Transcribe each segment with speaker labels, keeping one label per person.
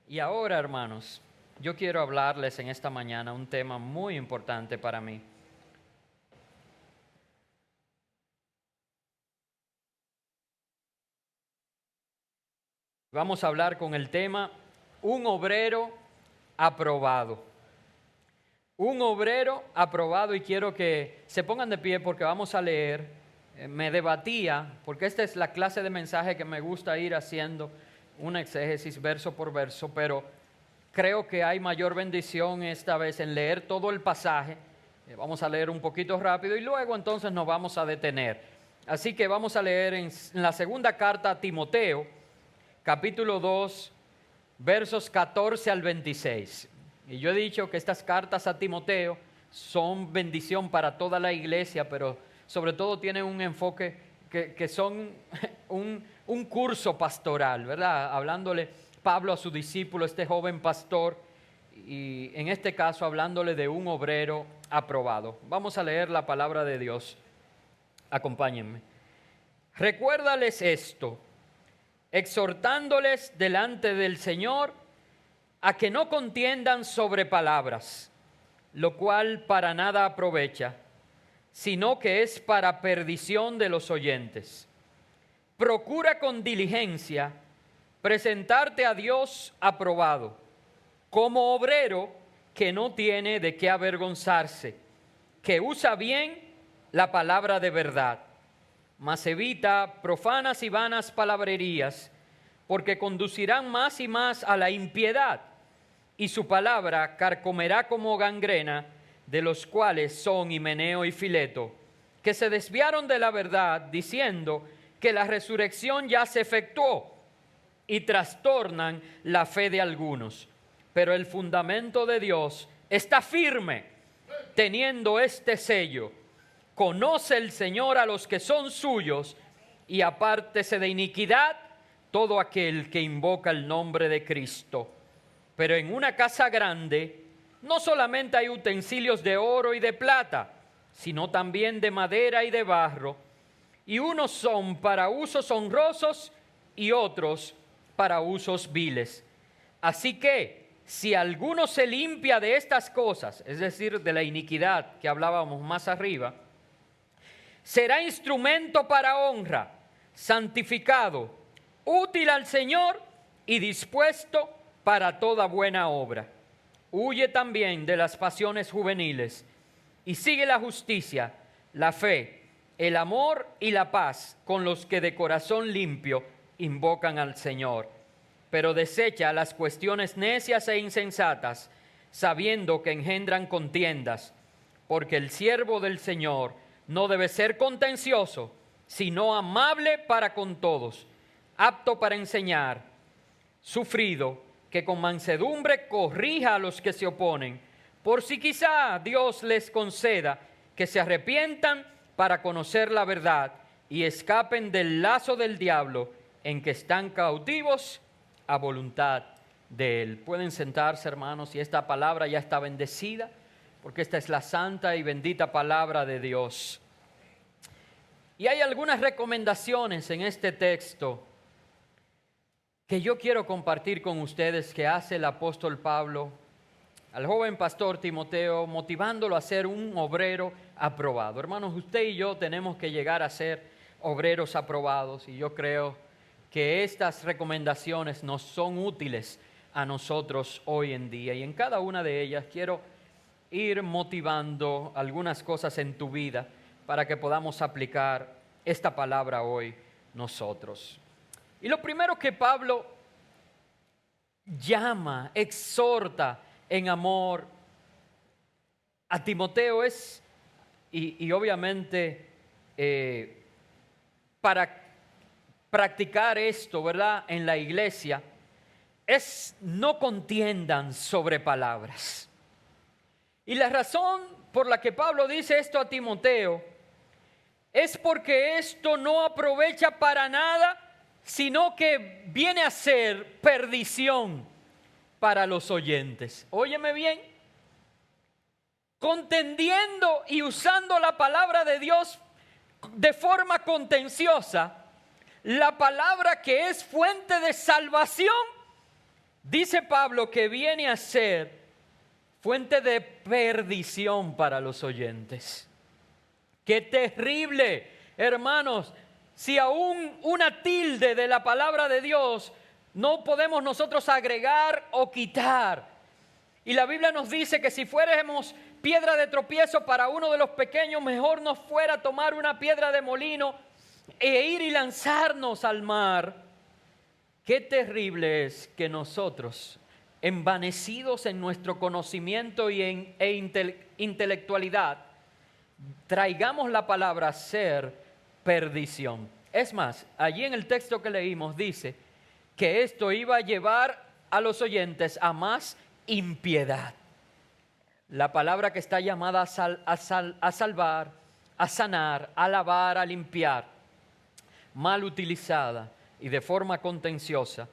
Speaker 1: Y ahora, hermanos, yo quiero hablarles en esta mañana un tema muy importante para mí. Vamos a hablar con el tema un obrero aprobado. Un obrero aprobado, y quiero que se pongan de pie porque vamos a leer. Me debatía, porque esta es la clase de mensaje que me gusta ir haciendo, un exégesis verso por verso, pero creo que hay mayor bendición esta vez en leer todo el pasaje. Vamos a leer un poquito rápido y luego entonces nos vamos a detener. Así que vamos a leer en la segunda carta a Timoteo, capítulo 2, versos 14 al 26. Y yo he dicho que estas cartas a Timoteo son bendición para toda la iglesia, pero sobre todo tienen un enfoque que son un curso pastoral, ¿verdad? Hablándole Pablo a su discípulo, este joven pastor, y en este caso hablándole de un obrero aprobado. Vamos a leer la palabra de Dios. Acompáñenme. Recuérdales esto, exhortándoles delante del Señor a que no contiendan sobre palabras, lo cual para nada aprovecha, sino que es para perdición de los oyentes. Procura con diligencia presentarte a Dios aprobado, como obrero que no tiene de qué avergonzarse, que usa bien la palabra de verdad, mas evita profanas y vanas palabrerías, porque conducirán más y más a la impiedad, y su palabra carcomerá como gangrena, de los cuales son Himeneo y Fileto, que se desviaron de la verdad, diciendo que la resurrección ya se efectuó, y trastornan la fe de algunos. Pero el fundamento de Dios está firme, teniendo este sello: conoce el Señor a los que son suyos, y apártese de iniquidad todo aquel que invoca el nombre de Cristo. Pero en una casa grande no solamente hay utensilios de oro y de plata, sino también de madera y de barro, y unos son para usos honrosos y otros para usos viles. Así que si alguno se limpia de estas cosas, es decir, de la iniquidad que hablábamos más arriba, será instrumento para honra, santificado, útil al Señor y dispuesto para toda buena obra. Huye también de las pasiones juveniles y sigue la justicia, la fe, el amor y la paz con los que de corazón limpio invocan al Señor. Pero desecha las cuestiones necias e insensatas, sabiendo que engendran contiendas, porque el siervo del Señor no debe ser contencioso, sino amable para con todos, apto para enseñar, sufrido, que con mansedumbre corrija a los que se oponen, por si quizá Dios les conceda que se arrepientan para conocer la verdad y escapen del lazo del diablo en que están cautivos a voluntad de Él. Pueden sentarse, hermanos, y esta palabra ya está bendecida, porque esta es la santa y bendita palabra de Dios. Y hay algunas recomendaciones en este texto que yo quiero compartir con ustedes que hace el apóstol Pablo al joven pastor Timoteo, motivándolo a ser un obrero aprobado. Hermanos, usted y yo tenemos que llegar a ser obreros aprobados, y yo creo que estas recomendaciones nos son útiles a nosotros hoy en día. Y en cada una de ellas quiero ir motivando algunas cosas en tu vida para que podamos aplicar esta palabra hoy nosotros. Y lo primero que Pablo llama, exhorta en amor a Timoteo es, y obviamente para practicar esto, ¿verdad?, en la iglesia, es no contiendan sobre palabras. Y la razón por la que Pablo dice esto a Timoteo es porque esto no aprovecha para nada, sino que viene a ser perdición para los oyentes. Óyeme bien, contendiendo y usando la palabra de Dios de forma contenciosa, la palabra que es fuente de salvación dice Pablo que viene a ser fuente de perdición para los oyentes. ¡Qué terrible, hermanos! Si aún una tilde de la palabra de Dios no podemos nosotros agregar o quitar. Y la Biblia nos dice que si fuéramos piedra de tropiezo para uno de los pequeños, mejor nos fuera tomar una piedra de molino e ir y lanzarnos al mar. Qué terrible es que nosotros, envanecidos en nuestro conocimiento y intelectualidad, traigamos la palabra ser perdición. Es más, allí en el texto que leímos dice que esto iba a llevar a los oyentes a más impiedad. La palabra que está llamada a salvar, a sanar, a lavar, a limpiar, mal utilizada y de forma contenciosa,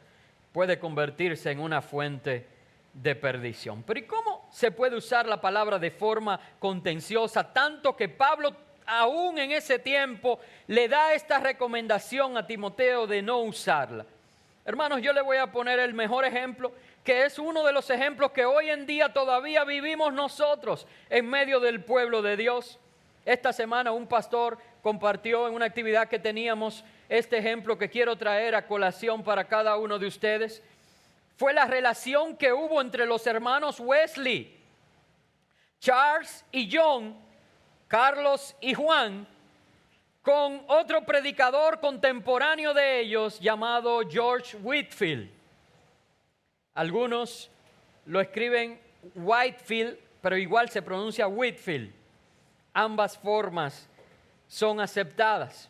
Speaker 1: puede convertirse en una fuente de perdición. Pero ¿y cómo se puede usar la palabra de forma contenciosa? Tanto que Pablo, aún en ese tiempo, le da esta recomendación a Timoteo de no usarla. Hermanos, yo le voy a poner el mejor ejemplo, que es uno de los ejemplos que hoy en día todavía vivimos nosotros en medio del pueblo de Dios. Esta semana un pastor compartió en una actividad que teníamos este ejemplo que quiero traer a colación para cada uno de ustedes. Fue la relación que hubo entre los hermanos Wesley, Charles y John, Carlos y Juan, con otro predicador contemporáneo de ellos llamado George Whitefield. Algunos lo escriben Whitefield, pero igual se pronuncia Whitefield. Ambas formas son aceptadas.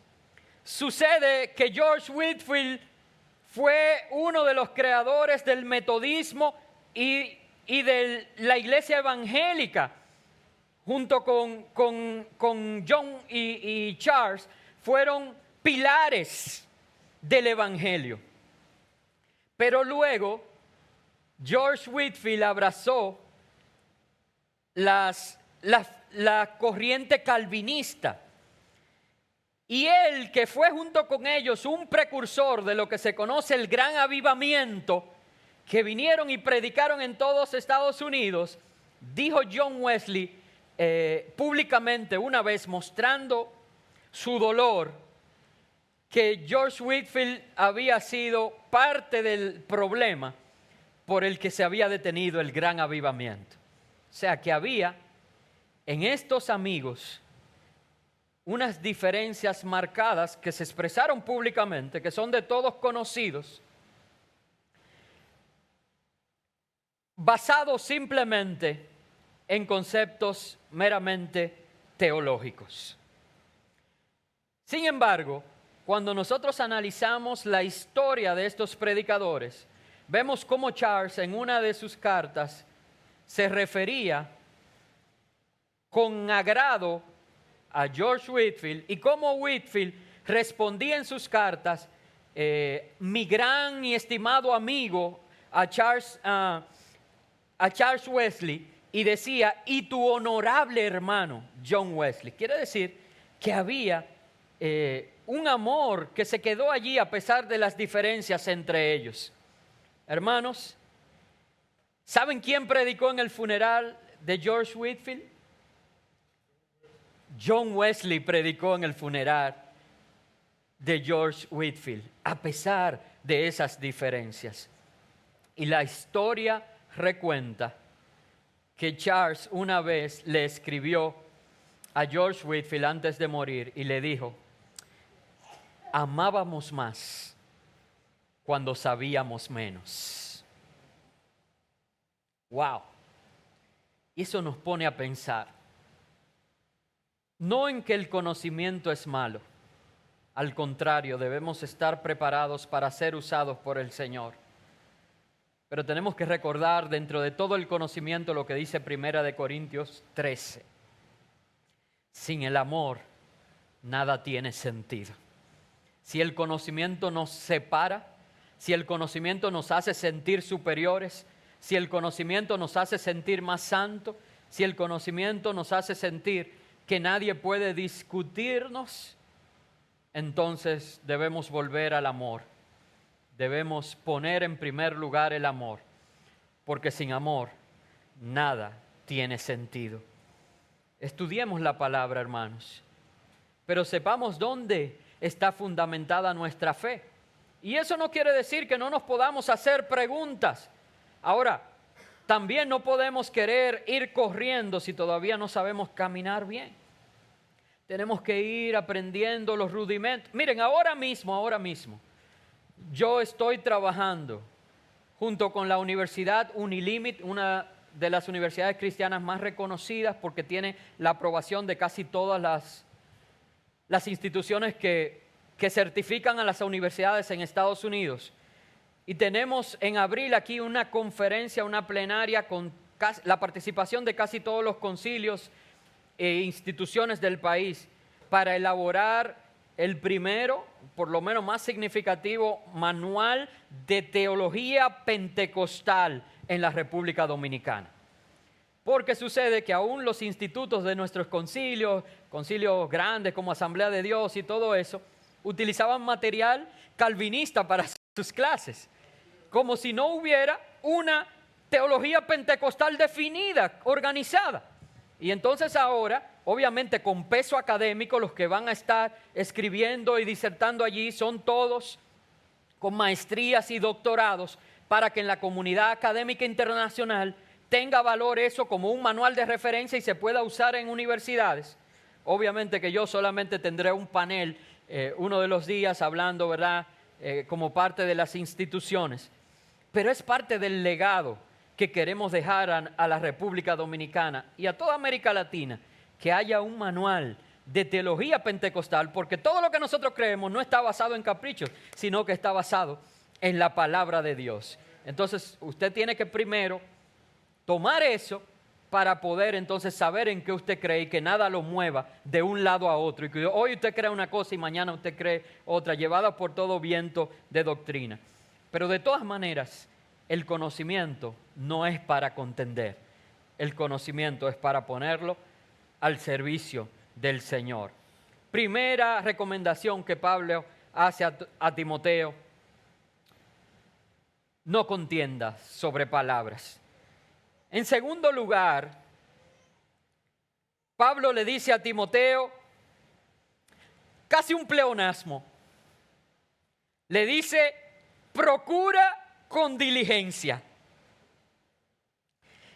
Speaker 1: Sucede que George Whitefield fue uno de los creadores del metodismo y de la iglesia evangélica. Junto con John y Charles, fueron pilares del evangelio. Pero luego, George Whitefield abrazó la corriente calvinista. Y él, que fue junto con ellos un precursor de lo que se conoce el gran avivamiento, que vinieron y predicaron en todos Estados Unidos, dijo John Wesley públicamente una vez, mostrando su dolor, que George Whitefield había sido parte del problema por el que se había detenido el gran avivamiento. O sea que había en estos amigos unas diferencias marcadas que se expresaron públicamente, que son de todos conocidos, basados simplemente en conceptos meramente teológicos. Sin embargo, cuando nosotros analizamos la historia de estos predicadores, vemos cómo Charles en una de sus cartas se refería con agrado a George Whitefield y cómo Whitefield respondía en sus cartas, mi gran y estimado amigo a Charles Wesley, y decía, y tu honorable hermano John Wesley. Quiere decir que había un amor que se quedó allí a pesar de las diferencias entre ellos. Hermanos, ¿saben quién predicó en el funeral de George Whitefield? John Wesley predicó en el funeral de George Whitefield, a pesar de esas diferencias. Y la historia recuenta que Charles una vez le escribió a George Whitefield antes de morir y le dijo, amábamos más cuando sabíamos menos. Wow. Y eso nos pone a pensar, no en que el conocimiento es malo, al contrario, debemos estar preparados para ser usados por el Señor. Pero tenemos que recordar dentro de todo el conocimiento lo que dice 1 Corintios 13. Sin el amor, nada tiene sentido. Si el conocimiento nos separa, si el conocimiento nos hace sentir superiores, si el conocimiento nos hace sentir más santos, si el conocimiento nos hace sentir que nadie puede discutirnos, entonces debemos volver al amor. Debemos poner en primer lugar el amor. porque sin amor nada tiene sentido. Estudiemos la palabra, hermanos, pero sepamos dónde está fundamentada nuestra fe. Y eso no quiere decir que no nos podamos hacer preguntas. Ahora, también no podemos querer ir corriendo si todavía no sabemos caminar bien. Tenemos que ir aprendiendo los rudimentos. Miren, ahora mismo, yo estoy trabajando junto con la Universidad Unilimit, una de las universidades cristianas más reconocidas porque tiene la aprobación de casi todas las instituciones que certifican a las universidades en Estados Unidos. Y tenemos en abril aquí una conferencia, una plenaria con la participación de casi todos los concilios e instituciones del país para elaborar el primero, por lo menos más significativo, manual de teología pentecostal en la República Dominicana. Porque sucede que aún los institutos de nuestros concilios grandes como Asamblea de Dios y todo eso, utilizaban material calvinista para sus clases, como si no hubiera una teología pentecostal definida, organizada. Y entonces ahora, obviamente con peso académico, los que van a estar escribiendo y disertando allí son todos con maestrías y doctorados para que en la comunidad académica internacional tenga valor eso como un manual de referencia y se pueda usar en universidades. Obviamente que yo solamente tendré un panel uno de los días hablando, ¿verdad?, como parte de las instituciones. Pero es parte del legado que queremos dejar a la República Dominicana y a toda América Latina, que haya un manual de teología pentecostal, porque todo lo que nosotros creemos no está basado en caprichos, sino que está basado en la palabra de Dios. Entonces, usted tiene que primero tomar eso para poder entonces saber en qué usted cree y que nada lo mueva de un lado a otro. Y que hoy usted cree una cosa y mañana usted cree otra, llevada por todo viento de doctrina. Pero de todas maneras, el conocimiento no es para contender. El conocimiento es para ponerlo al servicio del Señor. Primera recomendación que Pablo hace a Timoteo: no contiendas sobre palabras. En segundo lugar, Pablo le dice a Timoteo, casi un pleonasmo, le dice, procura con diligencia.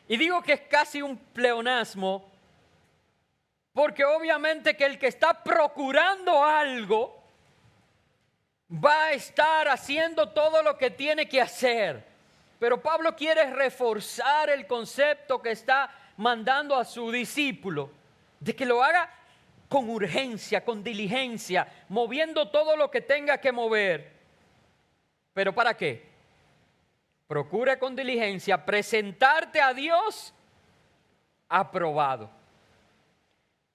Speaker 1: Y digo que es casi un pleonasmo porque obviamente que el que está procurando algo va a estar haciendo todo lo que tiene que hacer. Pero Pablo quiere reforzar el concepto que está mandando a su discípulo, de que lo haga con urgencia, con diligencia, moviendo todo lo que tenga que mover. ¿Pero para qué? Procura con diligencia presentarte a Dios aprobado.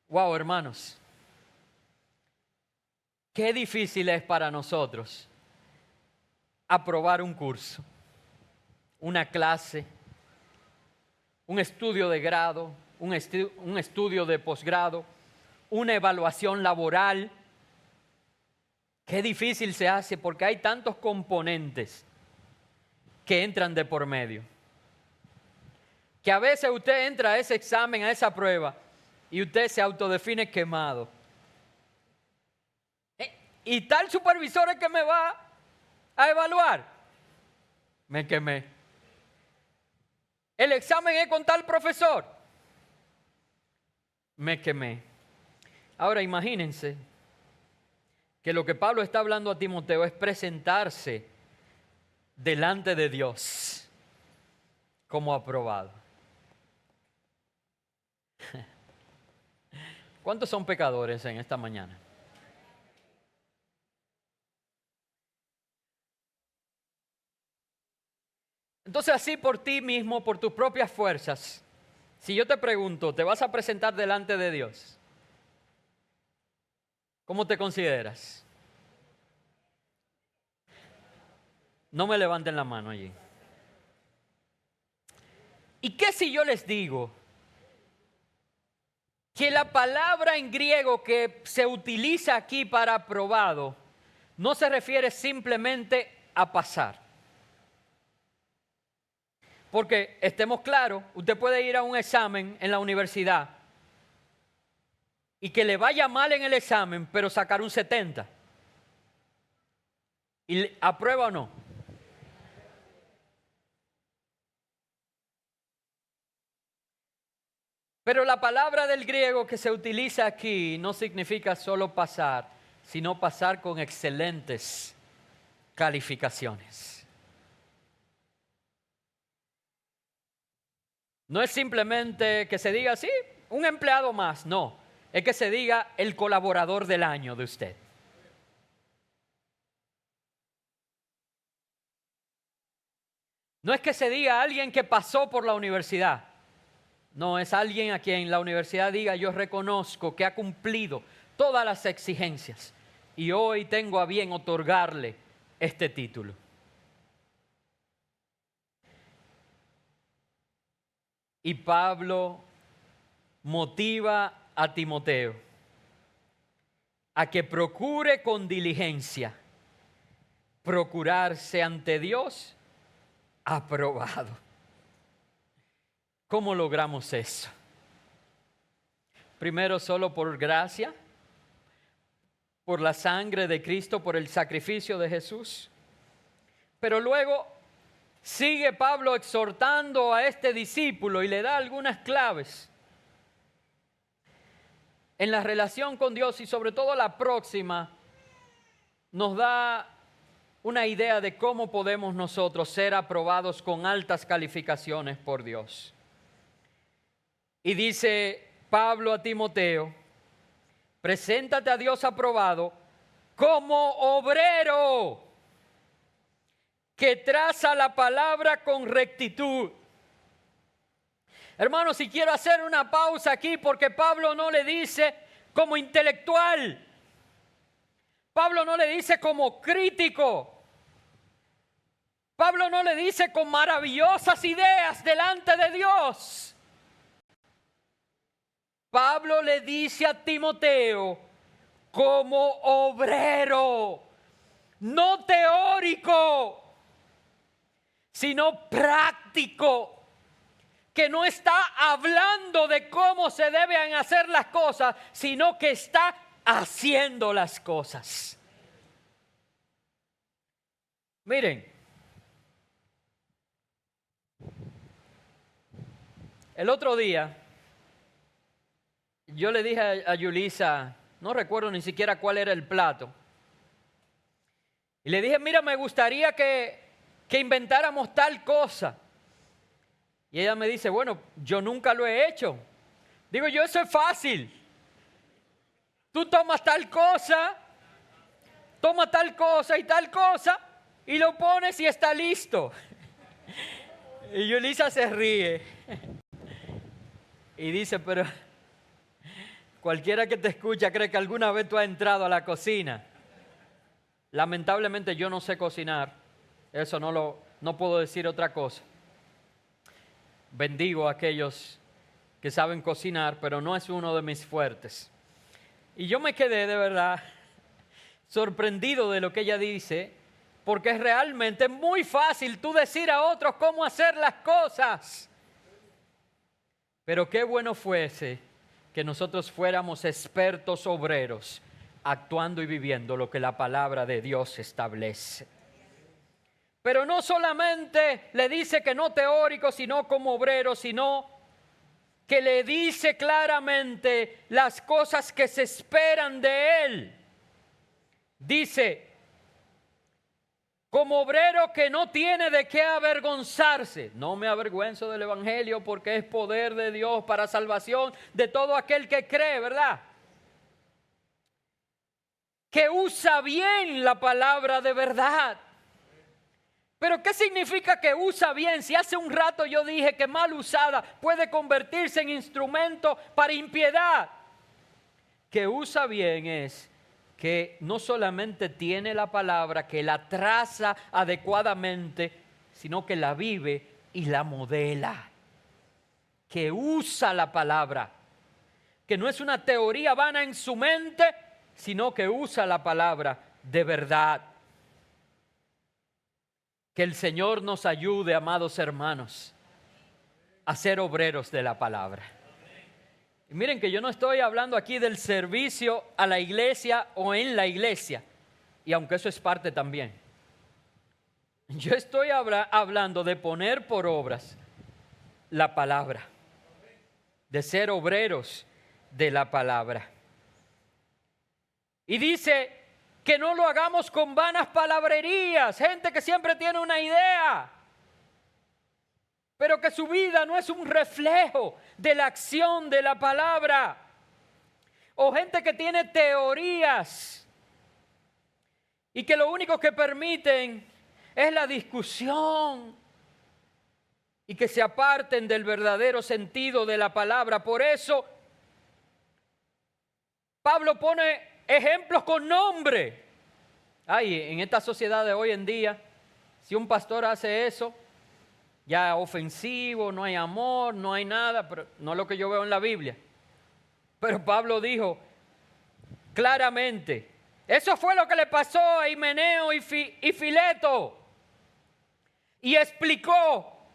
Speaker 1: Wow, hermanos, qué difícil es para nosotros aprobar un curso, una clase, un estudio de grado, un estudio de posgrado, una evaluación laboral. Qué difícil se hace porque hay tantos componentes que entran de por medio. Que a veces usted entra a ese examen, a esa prueba, y usted se autodefine quemado. ¿Y tal supervisor es que me va a evaluar? Me quemé. El examen es con tal profesor. Me quemé. Ahora imagínense que lo que Pablo está hablando a Timoteo es presentarse delante de Dios como aprobado. ¿Cuántos son pecadores en esta mañana? Entonces así por ti mismo, por tus propias fuerzas, si yo te pregunto, ¿te vas a presentar delante de Dios? ¿Cómo te consideras? No me levanten la mano allí. ¿Y qué si yo les digo que la palabra en griego que se utiliza aquí para aprobado no se refiere simplemente a pasar? Porque estemos claros, usted puede ir a un examen en la universidad y que le vaya mal en el examen, pero sacar un 70. ¿Y aprueba o no? Pero la palabra del griego que se utiliza aquí no significa solo pasar, sino pasar con excelentes calificaciones. No es simplemente que se diga así, un empleado más, no. Es que se diga el colaborador del año de usted. No es que se diga alguien que pasó por la universidad. No, es alguien a quien la universidad diga, yo reconozco que ha cumplido todas las exigencias y hoy tengo a bien otorgarle este título. Y Pablo motiva a Timoteo a que procure con diligencia procurarse ante Dios aprobado. ¿Cómo logramos eso? Primero, solo por gracia, por la sangre de Cristo, por el sacrificio de Jesús. Pero luego sigue Pablo exhortando a este discípulo y le da algunas claves en la relación con Dios, y sobre todo la próxima nos da una idea de cómo podemos nosotros ser aprobados con altas calificaciones por Dios. Y dice Pablo a Timoteo, preséntate a Dios aprobado como obrero que traza la palabra con rectitud. Hermanos, si quiero hacer una pausa aquí, porque Pablo no le dice como intelectual, Pablo no le dice como crítico, Pablo no le dice con maravillosas ideas delante de Dios. Pablo le dice a Timoteo como obrero, no teórico, sino práctico, que no está hablando de cómo se deben hacer las cosas, sino que está haciendo las cosas. Miren, el otro día yo le dije a Yulisa, no recuerdo ni siquiera cuál era el plato, y le dije, mira, me gustaría que inventáramos tal cosa. Y ella me dice, bueno, yo nunca lo he hecho. Digo yo, eso es fácil. Tú tomas tal cosa y tal cosa, y lo pones y está listo. Y Yulisa se ríe. Y dice, pero cualquiera que te escucha cree que alguna vez tú has entrado a la cocina. Lamentablemente yo no sé cocinar. Eso no puedo decir otra cosa. Bendigo a aquellos que saben cocinar, pero no es uno de mis fuertes. Y yo me quedé de verdad sorprendido de lo que ella dice, porque es realmente muy fácil tú decir a otros cómo hacer las cosas. Pero qué bueno fuese que nosotros fuéramos expertos obreros, actuando y viviendo lo que la palabra de Dios establece. Pero no solamente le dice que no teórico, sino como obrero, sino que le dice claramente las cosas que se esperan de él. Dice, como obrero que no tiene de qué avergonzarse. No me avergüenzo del evangelio porque es poder de Dios para salvación de todo aquel que cree, ¿verdad? Que usa bien la palabra de verdad. Pero ¿qué significa que usa bien? Si hace un rato yo dije que mal usada puede convertirse en instrumento para impiedad. Que usa bien es que no solamente tiene la palabra, que la traza adecuadamente, sino que la vive y la modela. Que usa la palabra. Que no es una teoría vana en su mente, sino que usa la palabra de verdad. Que el Señor nos ayude, amados hermanos, a ser obreros de la palabra. Y miren que yo no estoy hablando aquí del servicio a la iglesia o en la iglesia, y aunque eso es parte también. Yo estoy hablando de poner por obras la palabra, de ser obreros de la palabra. Y dice que no lo hagamos con vanas palabrerías, gente que siempre tiene una idea, pero que su vida no es un reflejo de la acción de la palabra. O gente que tiene teorías y que lo único que permiten es la discusión y que se aparten del verdadero sentido de la palabra. Por eso Pablo pone ejemplos con nombre. Ay, en esta sociedad de hoy en día, si un pastor hace eso, ya ofensivo, no hay amor, no hay nada, pero no es lo que yo veo en la Biblia. Pero Pablo dijo claramente, eso fue lo que le pasó a Himeneo y Fileto. Y explicó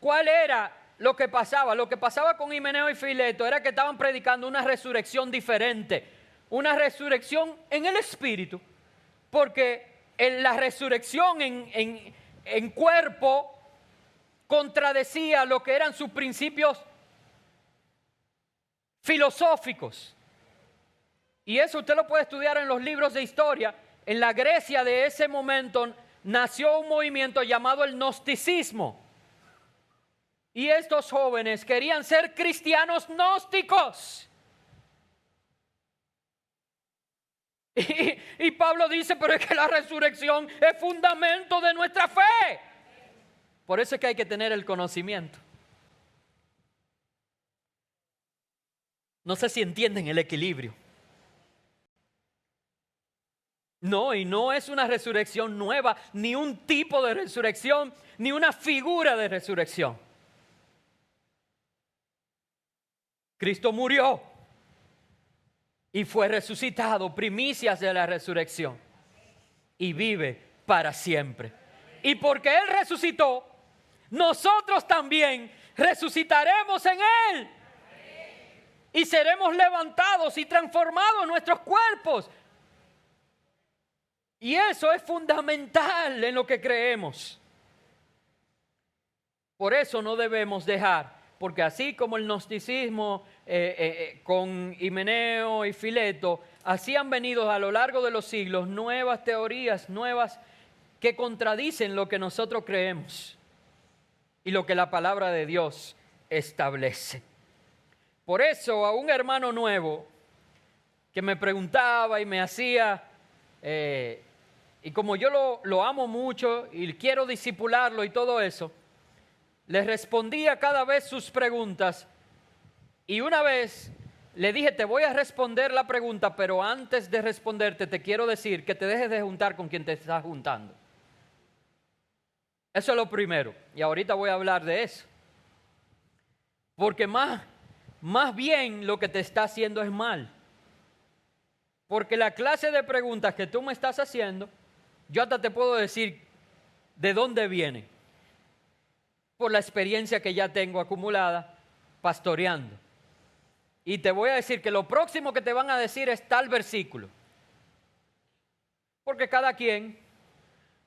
Speaker 1: cuál era lo que pasaba. Lo que pasaba con Himeneo y Fileto era que estaban predicando una resurrección diferente, una resurrección en el espíritu, porque la resurrección en cuerpo contradecía lo que eran sus principios filosóficos. Y eso usted lo puede estudiar en los libros de historia. En la Grecia de ese momento nació un movimiento llamado el gnosticismo. Y estos jóvenes querían ser cristianos gnósticos. Y Pablo dice, pero es que la resurrección es fundamento de nuestra fe. Por eso es que hay que tener el conocimiento. No sé si entienden el equilibrio. No, y no es una resurrección nueva, ni un tipo de resurrección, ni una figura de resurrección. Cristo murió y fue resucitado, primicias de la resurrección, y vive para siempre. Y porque Él resucitó, nosotros también resucitaremos en Él. Y seremos levantados y transformados nuestros cuerpos. Y eso es fundamental en lo que creemos. Por eso no debemos dejar, porque así como el gnosticismo con Himeneo y Fileto, así han venido a lo largo de los siglos nuevas teorías, nuevas que contradicen lo que nosotros creemos y lo que la palabra de Dios establece. Por eso a un hermano nuevo que me preguntaba y me hacía, y como yo lo amo mucho y quiero discipularlo y todo eso, le respondía cada vez sus preguntas. Y una vez le dije, te voy a responder la pregunta, pero antes de responderte te quiero decir que te dejes de juntar con quien te estás juntando. Eso es lo primero. Y ahorita voy a hablar de eso. Porque más bien lo que te está haciendo es mal. Porque la clase de preguntas que tú me estás haciendo, yo hasta te puedo decir de dónde viene. Por la experiencia que ya tengo acumulada pastoreando. Y te voy a decir que lo próximo que te van a decir es tal versículo. Porque cada quien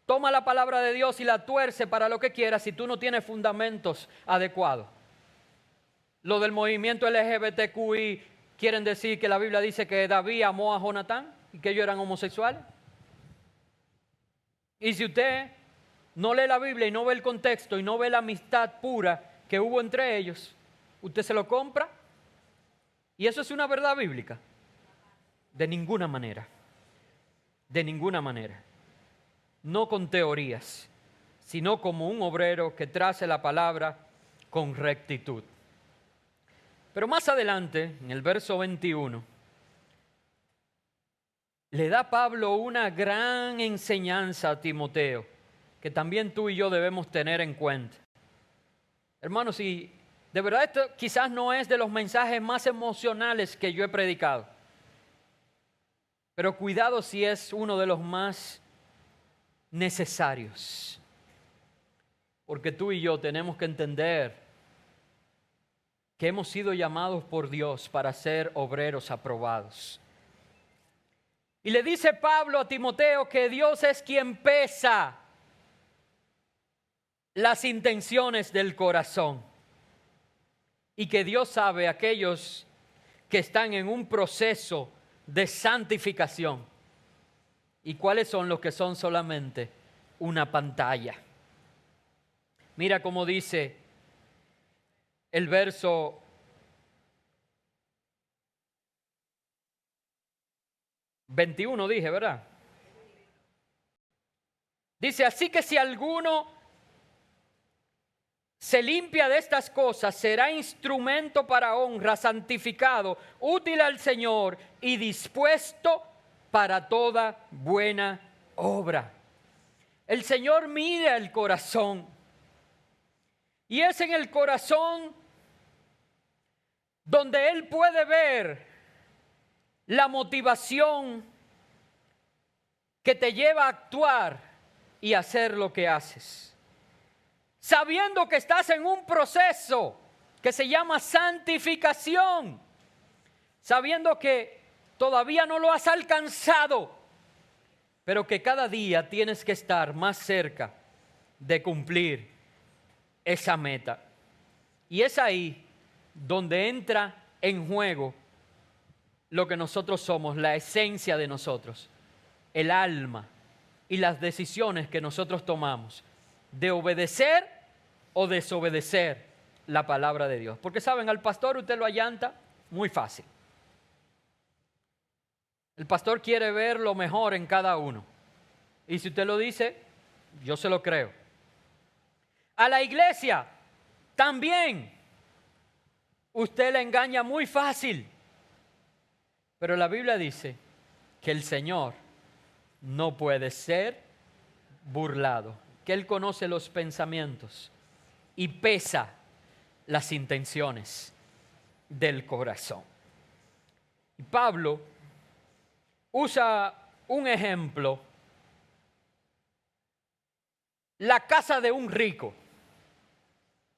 Speaker 1: toma la palabra de Dios y la tuerce para lo que quiera si tú no tienes fundamentos adecuados. Lo del movimiento LGBTQI quieren decir que la Biblia dice que David amó a Jonatán y que ellos eran homosexuales. Y si usted no lee la Biblia y no ve el contexto y no ve la amistad pura que hubo entre ellos, ¿usted se lo compra? ¿Y eso es una verdad bíblica? De ninguna manera. De ninguna manera. No con teorías, sino como un obrero que trace la palabra con rectitud. Pero más adelante, en el verso 21, le da Pablo una gran enseñanza a Timoteo, que también tú y yo debemos tener en cuenta. Hermanos, y de verdad esto quizás no es de los mensajes más emocionales que yo he predicado, pero cuidado si es uno de los más necesarios, porque tú y yo tenemos que entender que hemos sido llamados por Dios para ser obreros aprobados. Y le dice Pablo a Timoteo que Dios es quien pesa las intenciones del corazón y que Dios sabe aquellos que están en un proceso de santificación y cuáles son los que son solamente una pantalla. Mira cómo dice el verso 21, dije, ¿verdad? Dice, así que si alguno se limpia de estas cosas, será instrumento para honra, santificado, útil al Señor y dispuesto para toda buena obra. El Señor mira el corazón y es en el corazón donde Él puede ver la motivación que te lleva a actuar y hacer lo que haces. Sabiendo que estás en un proceso que se llama santificación, sabiendo que todavía no lo has alcanzado, pero que cada día tienes que estar más cerca de cumplir esa meta. Y es ahí donde entra en juego lo que nosotros somos, la esencia de nosotros, el alma y las decisiones que nosotros tomamos de obedecer o desobedecer la palabra de Dios. Porque saben, al pastor usted lo allanta muy fácil. El pastor quiere ver lo mejor en cada uno. Y si usted lo dice, yo se lo creo. A la iglesia también usted la engaña muy fácil. Pero la Biblia dice que el Señor no puede ser burlado, que Él conoce los pensamientos y pesa las intenciones del corazón. Y Pablo usa un ejemplo, la casa de un rico.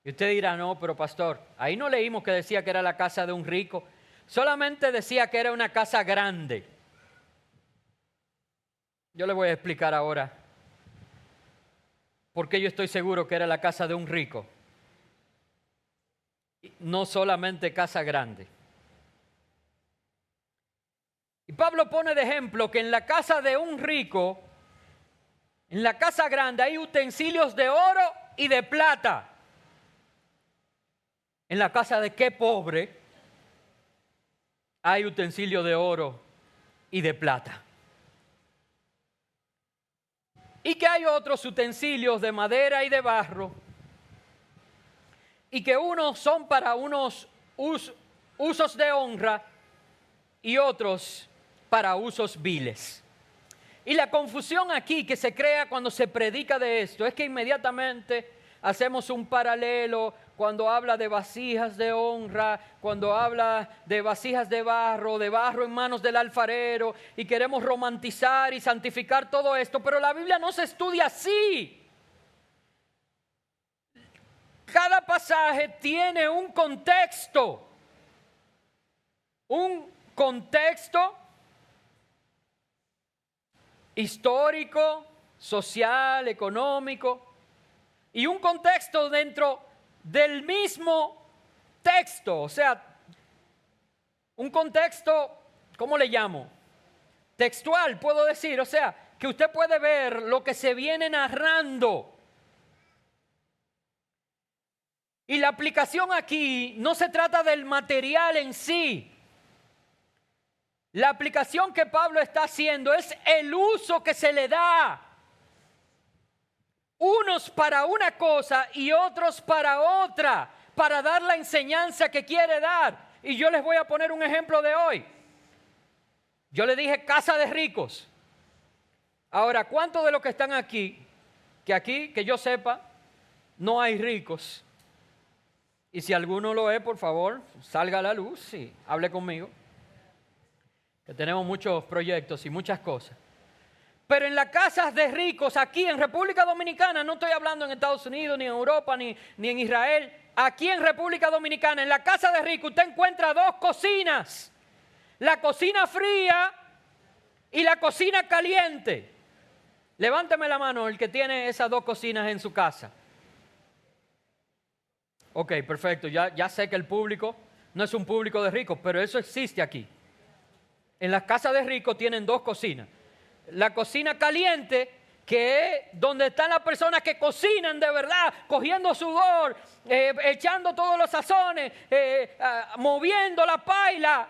Speaker 1: Y usted dirá, no, pero pastor, ahí no leímos que decía que era la casa de un rico. Solamente decía que era una casa grande. Yo le voy a explicar ahora por qué yo estoy seguro que era la casa de un rico. No solamente casa grande. Y Pablo pone de ejemplo que en la casa de un rico, en la casa grande hay utensilios de oro y de plata. En la casa de qué pobre hay utensilios de oro y de plata. Y que hay otros utensilios de madera y de barro. Y que unos son para unos usos de honra y otros para usos viles. Y la confusión aquí que se crea cuando se predica de esto es que inmediatamente hacemos un paralelo cuando habla de vasijas de honra, cuando habla de vasijas de barro en manos del alfarero, y queremos romantizar y santificar todo esto, pero la Biblia no se estudia así. Cada pasaje tiene un contexto histórico, social, económico, y un contexto dentro del mismo texto, o sea, un contexto, ¿cómo le llamo? Textual, puedo decir, o sea, que usted puede ver lo que se viene narrando. Y la aplicación aquí no se trata del material en sí. La aplicación que Pablo está haciendo es el uso que se le da. Unos para una cosa y otros para otra, para dar la enseñanza que quiere dar. Y yo les voy a poner un ejemplo de hoy. Yo le dije casa de ricos. Ahora, ¿cuántos de los que están aquí, que yo sepa, no hay ricos? Y si alguno lo es, por favor, salga a la luz y hable conmigo. Que tenemos muchos proyectos y muchas cosas. Pero en las casas de ricos, aquí en República Dominicana, no estoy hablando en Estados Unidos, ni en Europa, ni en Israel, aquí en República Dominicana, en la casa de Rico, usted encuentra dos cocinas. La cocina fría y la cocina caliente. Levánteme la mano el que tiene esas dos cocinas en su casa. Ok, perfecto. Ya sé que el público no es un público de ricos, pero eso existe aquí. En las casas de ricos tienen dos cocinas. La cocina caliente, que es donde están las personas que cocinan de verdad, cogiendo sudor, echando todos los sazones, moviendo la paila.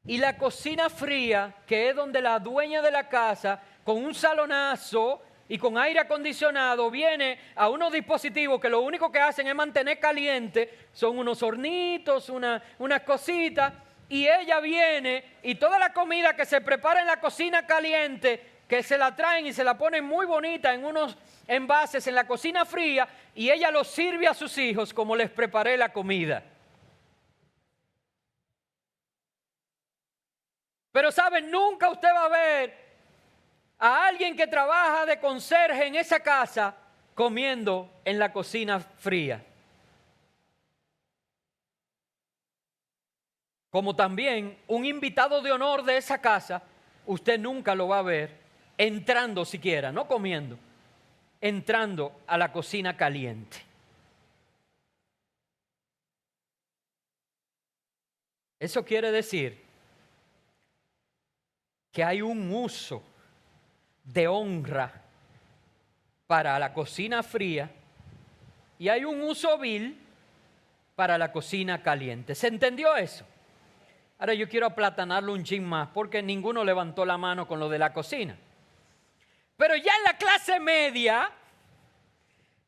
Speaker 1: Y la cocina fría, que es donde la dueña de la casa, con un salonazo y con aire acondicionado, viene a unos dispositivos que lo único que hacen es mantener caliente, son unos hornitos, unas cositas, y ella viene y toda la comida que se prepara en la cocina caliente, que se la traen y se la ponen muy bonita en unos envases en la cocina fría, y ella los sirve a sus hijos como les preparé la comida. Pero saben, nunca usted va a ver a alguien que trabaja de conserje en esa casa comiendo en la cocina fría. Como también un invitado de honor de esa casa, usted nunca lo va a ver entrando siquiera, no comiendo, entrando a la cocina caliente. Eso quiere decir que hay un uso de honra para la cocina fría y hay un uso vil para la cocina caliente. ¿Se entendió eso? Ahora yo quiero aplatanarlo un chin más porque ninguno levantó la mano con lo de la cocina. Pero ya en la clase media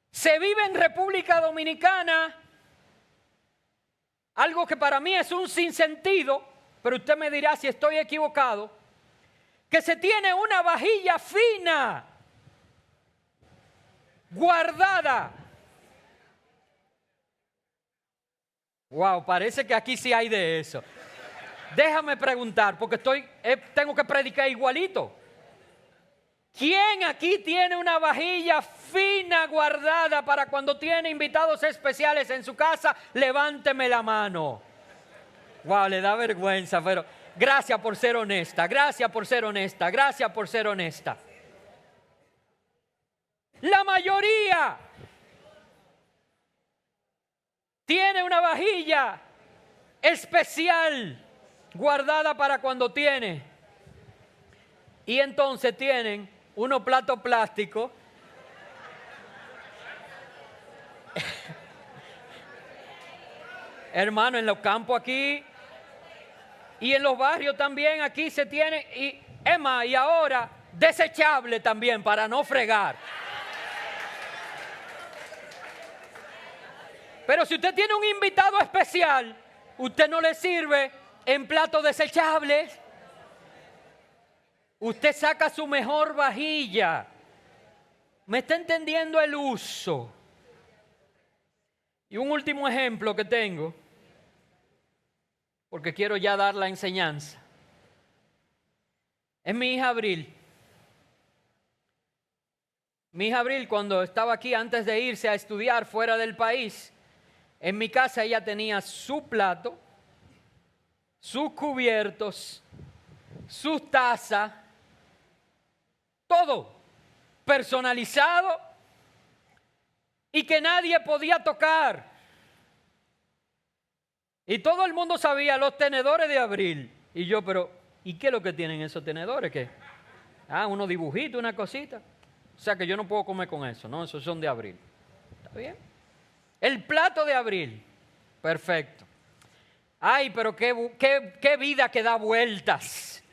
Speaker 1: se vive en República Dominicana algo que para mí es un sinsentido, pero usted me dirá si estoy equivocado, que se tiene una vajilla fina, guardada. Wow, parece que aquí sí hay de eso. Déjame preguntar, porque tengo que predicar igualito. ¿Quién aquí tiene una vajilla fina guardada para cuando tiene invitados especiales en su casa? Levánteme la mano. Wow, le da vergüenza, pero gracias por ser honesta, gracias por ser honesta, gracias por ser honesta. La mayoría tiene una vajilla especial guardada para cuando tiene. Y entonces tienen unos platos plásticos. Hermano, en los campos aquí y en los barrios también aquí se tiene. Y es más, y ahora desechable también para no fregar. Pero si usted tiene un invitado especial, usted no le sirve en platos desechables. Usted saca su mejor vajilla. ¿Me está entendiendo el uso? Y un último ejemplo que tengo, porque quiero ya dar la enseñanza, es mi hija Abril. Mi hija Abril, cuando estaba aquí antes de irse a estudiar fuera del país, en mi casa ella tenía su plato, sus cubiertos, sus tazas, todo personalizado y que nadie podía tocar. Y todo el mundo sabía los tenedores de Abril. Y yo, pero, ¿y qué es lo que tienen esos tenedores? ¿Qué? Unos dibujitos, una cosita. O sea que yo no puedo comer con eso, ¿no? Esos son de Abril. ¿Está bien? El plato de Abril. Perfecto. Ay, pero qué vida que da vueltas.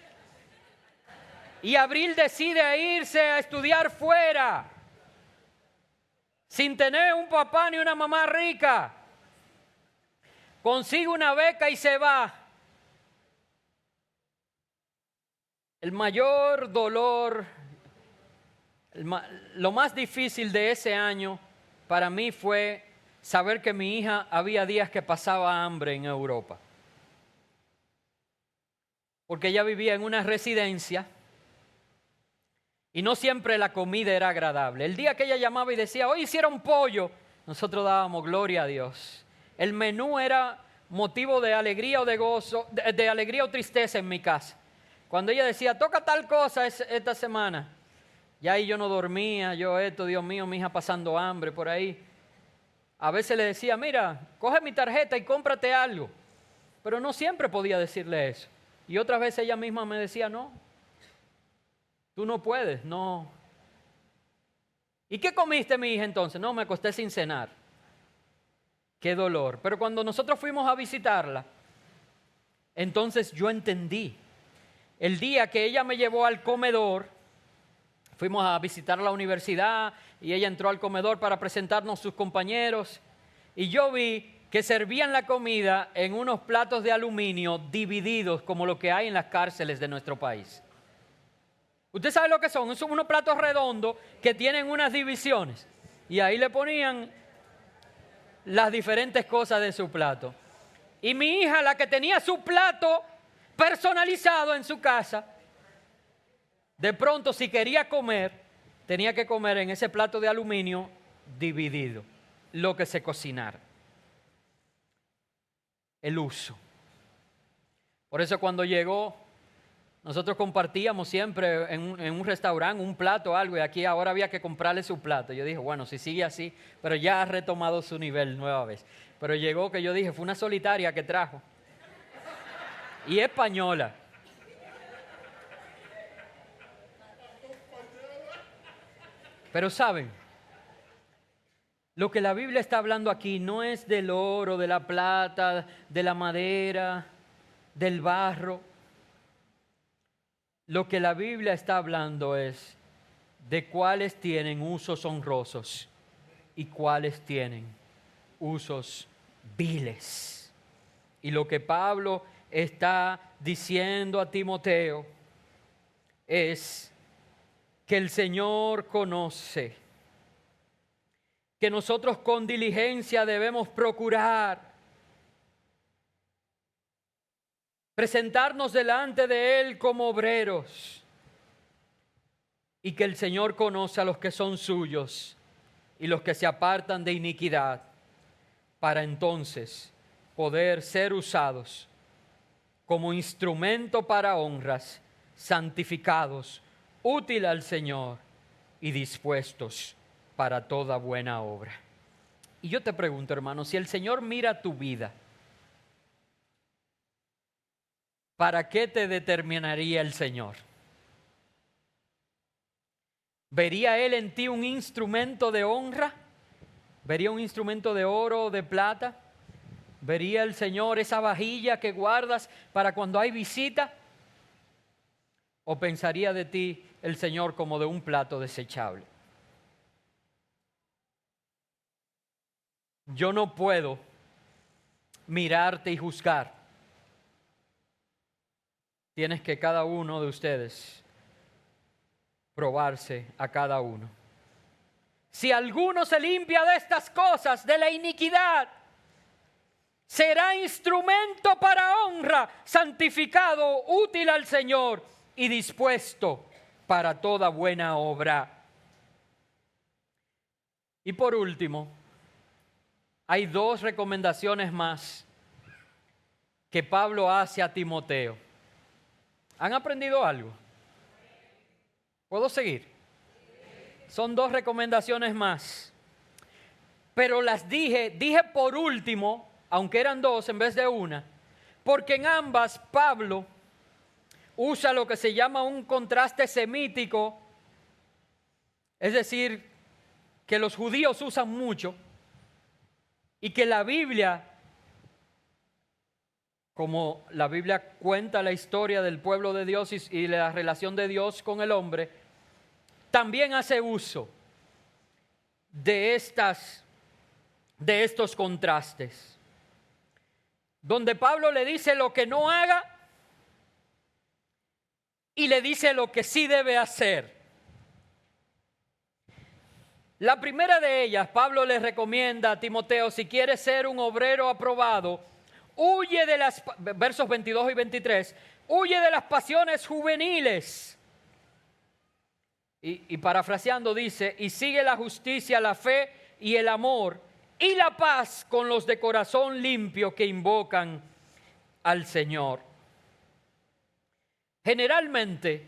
Speaker 1: Y Abril decide irse a estudiar fuera, sin tener un papá ni una mamá rica. Consigue una beca y se va. El mayor dolor, lo más difícil de ese año para mí fue saber que mi hija había días que pasaba hambre en Europa. Porque ella vivía en una residencia y no siempre la comida era agradable. El día que ella llamaba y decía, hoy hicieron pollo, nosotros dábamos gloria a Dios. El menú era motivo de alegría o de gozo, de alegría o tristeza en mi casa. Cuando ella decía, toca tal cosa esta semana, ya ahí yo no dormía, Dios mío, mi hija pasando hambre por ahí. A veces le decía, mira, coge mi tarjeta y cómprate algo. Pero no siempre podía decirle eso. Y otras veces ella misma me decía, no, tú no puedes, no. ¿Y qué comiste, mi hija, entonces? No, me acosté sin cenar. Qué dolor. Pero cuando nosotros fuimos a visitarla, entonces yo entendí. El día que ella me llevó al comedor, fuimos a visitar la universidad y ella entró al comedor para presentarnos sus compañeros y yo vi que servían la comida en unos platos de aluminio divididos como lo que hay en las cárceles de nuestro país. ¿Usted sabe lo que son? Son unos platos redondos que tienen unas divisiones y ahí le ponían las diferentes cosas de su plato. Y mi hija, la que tenía su plato personalizado en su casa, de pronto si quería comer, tenía que comer en ese plato de aluminio dividido, lo que se cocinara. El uso. Por eso cuando llegó, nosotros compartíamos siempre en un restaurante un plato o algo y aquí ahora había que comprarle su plato. Yo dije, bueno, si sigue así, pero ya ha retomado su nivel nueva vez. Pero llegó que yo dije, fue una solitaria que trajo. Y española. Pero saben, lo que la Biblia está hablando aquí no es del oro, de la plata, de la madera, del barro. Lo que la Biblia está hablando es de cuáles tienen usos honrosos y cuáles tienen usos viles. Y lo que Pablo está diciendo a Timoteo es que el Señor conoce, que nosotros con diligencia debemos procurar presentarnos delante de Él como obreros y que el Señor conoce a los que son suyos y los que se apartan de iniquidad para entonces poder ser usados como instrumento para honras, santificados, útil al Señor y dispuestos para toda buena obra. Y yo te pregunto, hermano, si el Señor mira tu vida, ¿para qué te determinaría el Señor? ¿Vería Él en ti un instrumento de honra? ¿Vería un instrumento de oro o de plata? ¿Vería el Señor esa vajilla que guardas para cuando hay visita? ¿O pensaría de ti el Señor como de un plato desechable? Yo no puedo mirarte y juzgar. Tienes que cada uno de ustedes probarse a cada uno. Si alguno se limpia de estas cosas, de la iniquidad, será instrumento para honra, santificado, útil al Señor y dispuesto para toda buena obra. Y por último, hay dos recomendaciones más que Pablo hace a Timoteo. ¿Han aprendido algo? ¿Puedo seguir? Son dos recomendaciones más. Pero las dije por último, aunque eran dos en vez de una, porque en ambas Pablo usa lo que se llama un contraste semítico, es decir, que los judíos usan mucho y que la Biblia, como la Biblia cuenta la historia del pueblo de Dios y la relación de Dios con el hombre, también hace uso de estos contrastes, donde Pablo le dice lo que no haga y le dice lo que sí debe hacer. La primera de ellas, Pablo le recomienda a Timoteo, si quieres ser un obrero aprobado, huye de las, versos 22 y 23, huye de las pasiones juveniles. Y parafraseando dice, y sigue la justicia, la fe y el amor, y la paz con los de corazón limpio que invocan al Señor. Generalmente,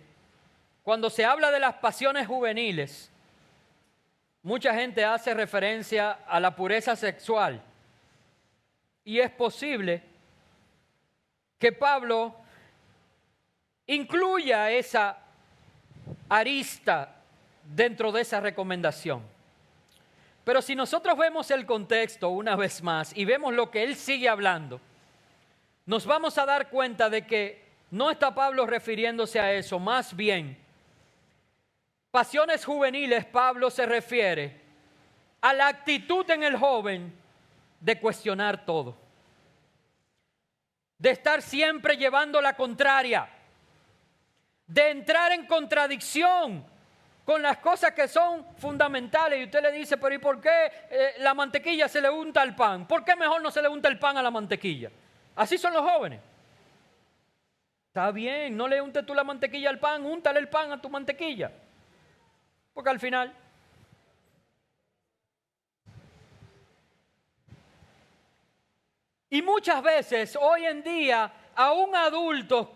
Speaker 1: cuando se habla de las pasiones juveniles, mucha gente hace referencia a la pureza sexual. Y es posible que Pablo incluya esa arista dentro de esa recomendación. Pero si nosotros vemos el contexto una vez más y vemos lo que él sigue hablando, nos vamos a dar cuenta de que no está Pablo refiriéndose a eso, más bien, pasiones juveniles, Pablo se refiere a la actitud en el joven de cuestionar todo, de estar siempre llevando la contraria, de entrar en contradicción con las cosas que son fundamentales. Y usted le dice, pero ¿y por qué la mantequilla se le unta al pan? ¿Por qué mejor no se le unta el pan a la mantequilla? Así son los jóvenes. Está bien, no le untes tú la mantequilla al pan, úntale el pan a tu mantequilla. Porque al final y muchas veces hoy en día, aún adultos,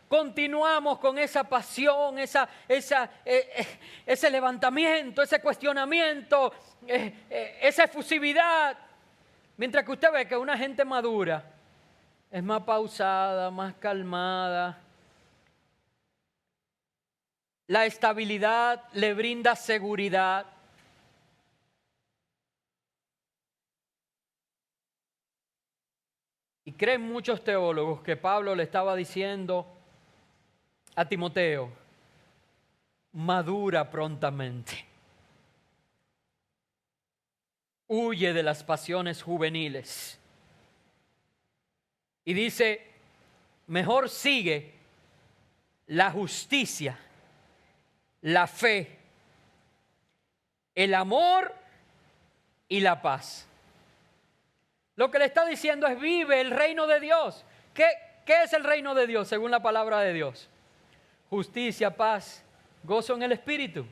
Speaker 1: continuamos con esa pasión, ese levantamiento, ese cuestionamiento, esa efusividad. Mientras que usted ve que una gente madura es más pausada, más calmada. La estabilidad le brinda seguridad. Y creen muchos teólogos que Pablo le estaba diciendo a Timoteo, madura prontamente. Huye de las pasiones juveniles. Y dice, mejor sigue la justicia, la fe, el amor y la paz. Lo que le está diciendo es vive el reino de Dios. ¿Qué es el reino de Dios según la palabra de Dios? Justicia, paz, gozo en el Espíritu.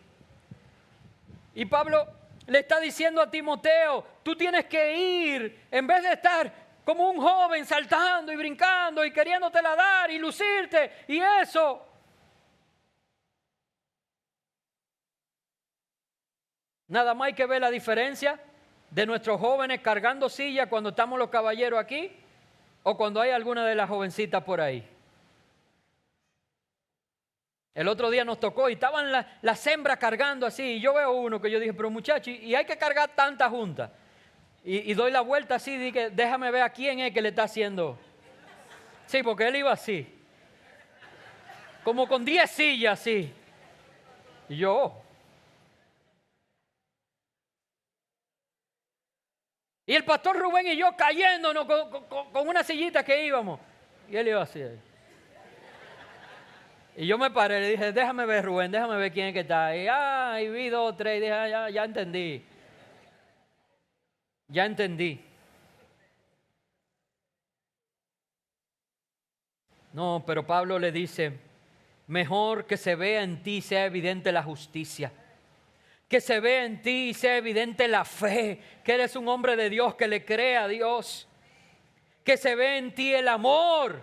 Speaker 1: Y Pablo le está diciendo a Timoteo, tú tienes que ir, en vez de estar como un joven saltando y brincando y queriéndotela dar y lucirte y eso. Nada más hay que ver la diferencia de nuestros jóvenes cargando silla cuando estamos los caballeros aquí o cuando hay alguna de las jovencitas por ahí. El otro día nos tocó y estaban las hembras cargando así y yo veo uno que yo dije, pero muchacho, y hay que cargar tanta junta. Y doy la vuelta así y dije, déjame ver a quién es que le está haciendo. Sí, porque él iba así. Como con 10 sillas así. Y yo. Y el pastor Rubén y yo cayéndonos con una sillita que íbamos. Y él iba así. Y yo me paré, le dije, déjame ver Rubén, déjame ver quién es que está. Y vi 2 o 3 y dije, ya entendí. Ya entendí. No, pero Pablo le dice, mejor que se vea en ti y sea evidente la justicia. Que se vea en ti y sea evidente la fe, que eres un hombre de Dios, que le cree a Dios. Que se vea en ti el amor,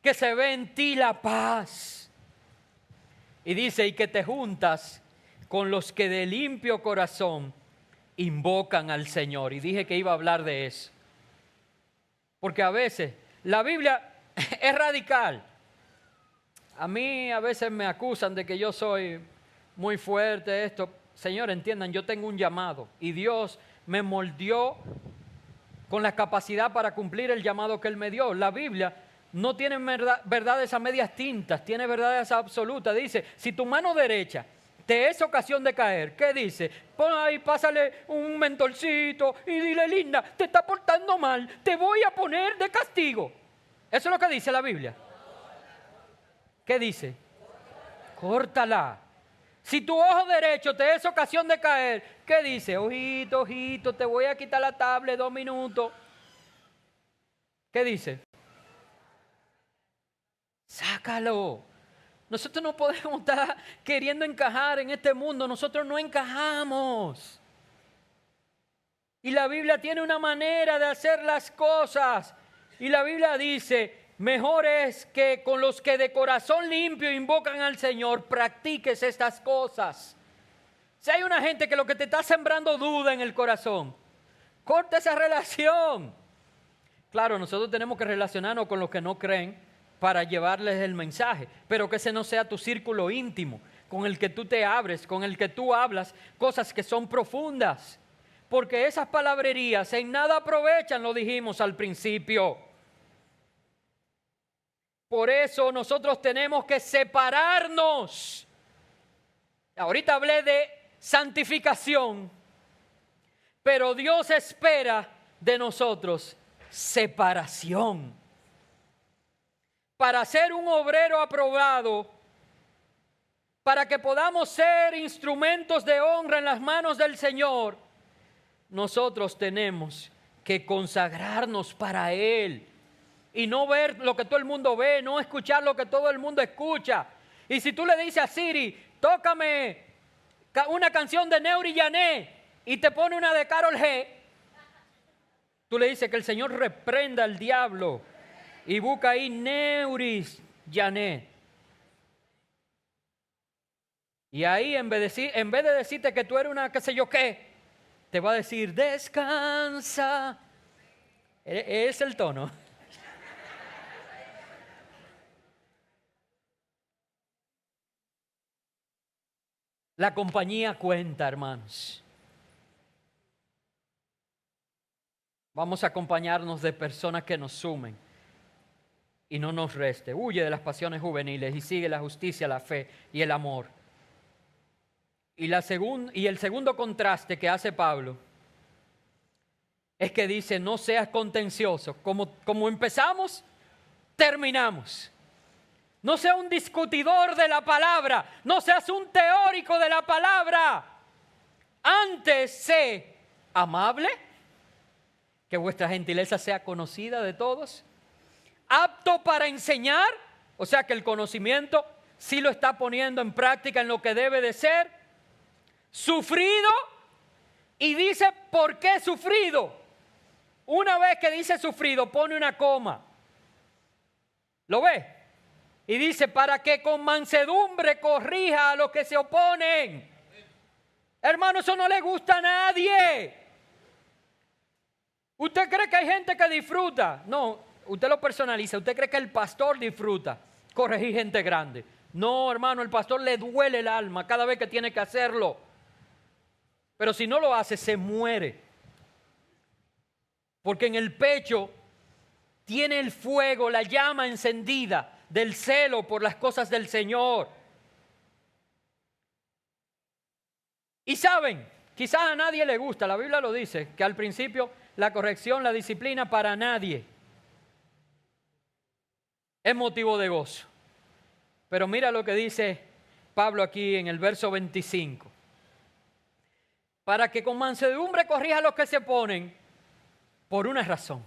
Speaker 1: que se vea en ti la paz. Y dice, y que te juntas con los que de limpio corazón invocan al Señor. Y dije que iba a hablar de eso. Porque a veces la Biblia es radical. A mí a veces me acusan de que yo soy muy fuerte, esto. Señor, entiendan, yo tengo un llamado y Dios me moldeó con la capacidad para cumplir el llamado que Él me dio. La Biblia no tiene verdades a medias tintas, tiene verdades absolutas. Dice, si tu mano derecha te es ocasión de caer, ¿qué dice? Pon ahí, pásale un mentolcito y dile, linda, te está portando mal, te voy a poner de castigo. Eso es lo que dice la Biblia. ¿Qué dice? Córtala. Si tu ojo derecho te es ocasión de caer, ¿qué dice? Ojito, ojito, te voy a quitar la tablet 2 minutos. ¿Qué dice? Sácalo. Nosotros no podemos estar queriendo encajar en este mundo. Nosotros no encajamos. Y la Biblia tiene una manera de hacer las cosas. Y la Biblia dice, mejor es que con los que de corazón limpio invocan al Señor, practiques estas cosas. Si hay una gente que lo que te está sembrando duda en el corazón, corta esa relación. Claro, nosotros tenemos que relacionarnos con los que no creen para llevarles el mensaje, pero que ese no sea tu círculo íntimo, con el que tú te abres, con el que tú hablas cosas que son profundas. Porque esas palabrerías en nada aprovechan, lo dijimos al principio. Por eso nosotros tenemos que separarnos. Ahorita hablé de santificación, pero Dios espera de nosotros separación. Para ser un obrero aprobado, para que podamos ser instrumentos de honra en las manos del Señor, nosotros tenemos que consagrarnos para Él y no ver lo que todo el mundo ve, no escuchar lo que todo el mundo escucha. Y si tú le dices a Siri, tócame una canción de Neuri Yané y te pone una de Karol G, tú le dices que el Señor reprenda al diablo y busca ahí Neuri Yané. Y ahí en vez de decirte que tú eres una qué sé yo qué, te va a decir, descansa. Es el tono. La compañía cuenta, hermanos. Vamos a acompañarnos de personas que nos sumen y no nos reste. Huye de las pasiones juveniles y sigue la justicia, la fe y el amor. Y el segundo contraste que hace Pablo es que dice, no seas contencioso. Como empezamos, terminamos. No seas un discutidor de la palabra. No seas un teórico de la palabra. Antes sé amable, que vuestra gentileza sea conocida de todos. Apto para enseñar, o sea que el conocimiento sí lo está poniendo en práctica en lo que debe de ser. Sufrido, y dice ¿por qué sufrido? Una vez que dice sufrido pone una coma, ¿lo ve? Y dice para que con mansedumbre corrija a los que se oponen. Hermano, eso no le gusta a nadie. ¿Usted cree que hay gente que disfruta? No, usted lo personaliza. ¿Usted cree que el pastor disfruta corregir gente grande? No, hermano, el pastor le duele el alma cada vez que tiene que hacerlo. Pero si no lo hace, se muere. Porque en el pecho tiene el fuego, la llama encendida del celo por las cosas del Señor. Y saben, quizás a nadie le gusta, la Biblia lo dice, que al principio la corrección, la disciplina para nadie es motivo de gozo. Pero mira lo que dice Pablo aquí en el verso 25. Para que con mansedumbre corrija a los que se oponen, por una razón.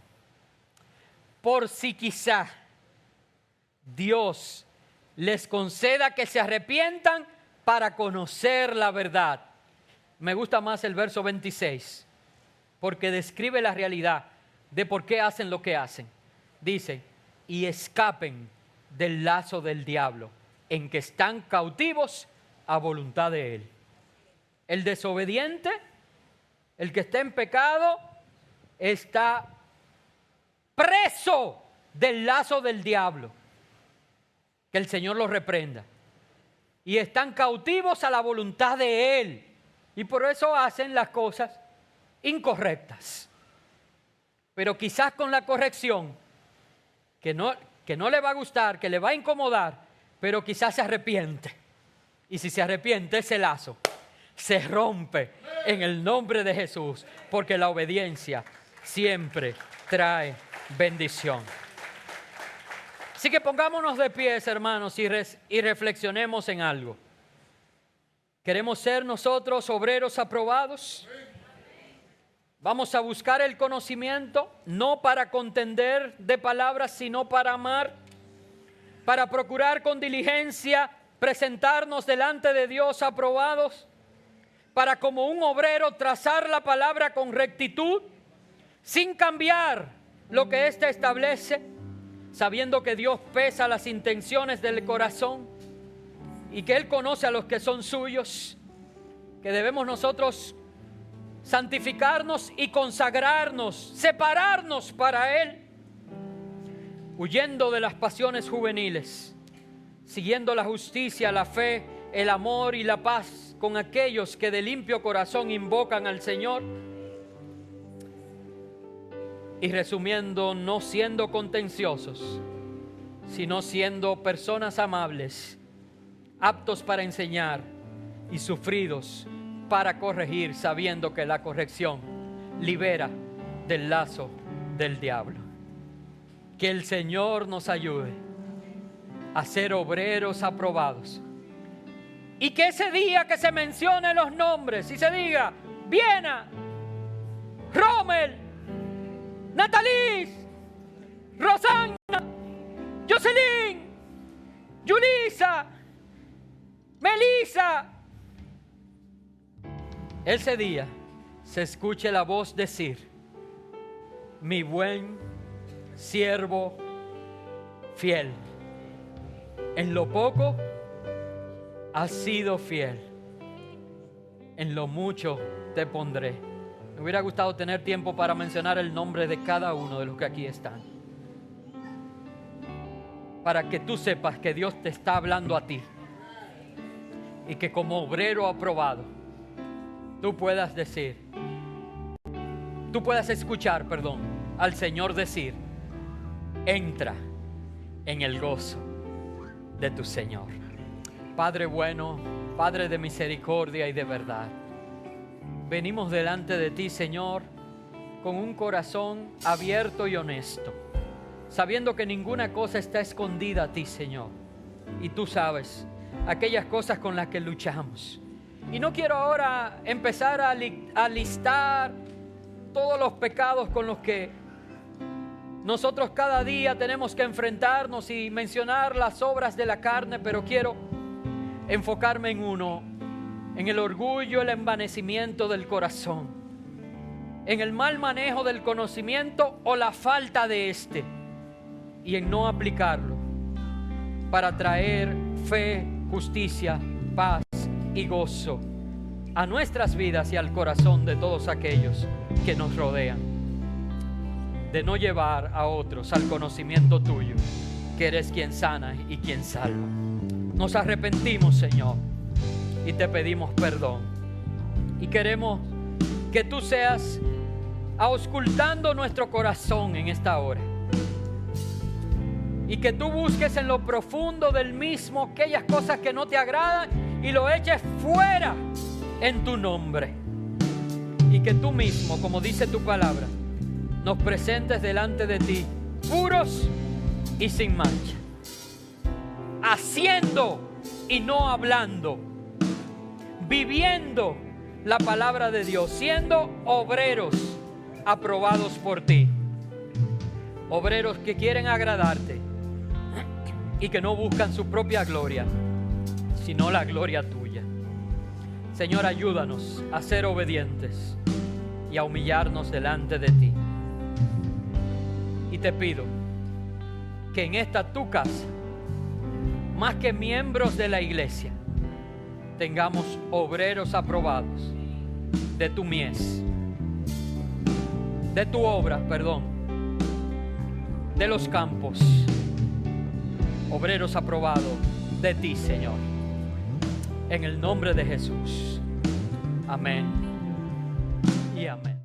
Speaker 1: Por si quizá Dios les conceda que se arrepientan para conocer la verdad. Me gusta más el verso 26, porque describe la realidad de por qué hacen lo que hacen. Dice, y escapen del lazo del diablo, en que están cautivos a voluntad de él. El desobediente, el que está en pecado, está preso del lazo del diablo. Que el Señor los reprenda. Y están cautivos a la voluntad de él. Y por eso hacen las cosas incorrectas. Pero quizás con la corrección, que no le va a gustar, que le va a incomodar, pero quizás se arrepiente. Y si se arrepiente, ese lazo se rompe en el nombre de Jesús, porque la obediencia siempre trae bendición. Así que pongámonos de pies, hermanos, y reflexionemos en algo. ¿Queremos ser nosotros obreros aprobados? Vamos a buscar el conocimiento, no para contender de palabras, sino para amar, para procurar con diligencia presentarnos delante de Dios aprobados, para como un obrero trazar la palabra con rectitud, sin cambiar lo que éste establece, sabiendo que Dios pesa las intenciones del corazón y que Él conoce a los que son suyos, que debemos nosotros santificarnos y consagrarnos, separarnos para Él, huyendo de las pasiones juveniles, siguiendo la justicia, la fe, el amor y la paz con aquellos que de limpio corazón invocan al Señor. Y resumiendo, no siendo contenciosos, sino siendo personas amables, aptos para enseñar y sufridos para corregir, sabiendo que la corrección libera del lazo del diablo. Que el Señor nos ayude a ser obreros aprobados. Y que ese día que se mencionen los nombres y se diga Viena, Rommel, Nathalie, Rosana, Jocelyn, Yulisa, Melissa, ese día se escuche la voz decir: mi buen siervo fiel, en lo poco has sido fiel, en lo mucho te pondré. Me hubiera gustado tener tiempo para mencionar el nombre de cada uno de los que aquí están, para que tú sepas que Dios te está hablando a ti y que como obrero aprobado tú puedas escuchar al Señor decir: entra en el gozo de tu Señor. Padre bueno, Padre de misericordia y de verdad, venimos delante de ti, Señor, con un corazón abierto y honesto, sabiendo que ninguna cosa está escondida a ti, Señor, y tú sabes aquellas cosas con las que luchamos. Y no quiero ahora empezar a listar todos los pecados con los que nosotros cada día tenemos que enfrentarnos y mencionar las obras de la carne, pero quiero enfocarme en uno, en el orgullo, el envanecimiento del corazón, en el mal manejo del conocimiento o la falta de este, y en no aplicarlo para traer fe, justicia, paz y gozo a nuestras vidas y al corazón de todos aquellos que nos rodean, de no llevar a otros al conocimiento tuyo, que eres quien sana y quien salva. Nos arrepentimos, Señor, y te pedimos perdón, y queremos que tú seas auscultando nuestro corazón en esta hora, y que tú busques en lo profundo del mismo aquellas cosas que no te agradan y lo eches fuera en tu nombre, y que tú mismo, como dice tu palabra, nos presentes delante de ti puros y sin mancha, haciendo y no hablando, viviendo la palabra de Dios, siendo obreros aprobados por ti, obreros que quieren agradarte y que no buscan su propia gloria, sino la gloria tuya. Señor, ayúdanos a ser obedientes y a humillarnos delante de ti. Y te pido que en esta tu casa, más que miembros de la iglesia, tengamos obreros aprobados de tu mies, de tu obra, de los campos, obreros aprobados de ti, Señor, en el nombre de Jesús. Amén y amén.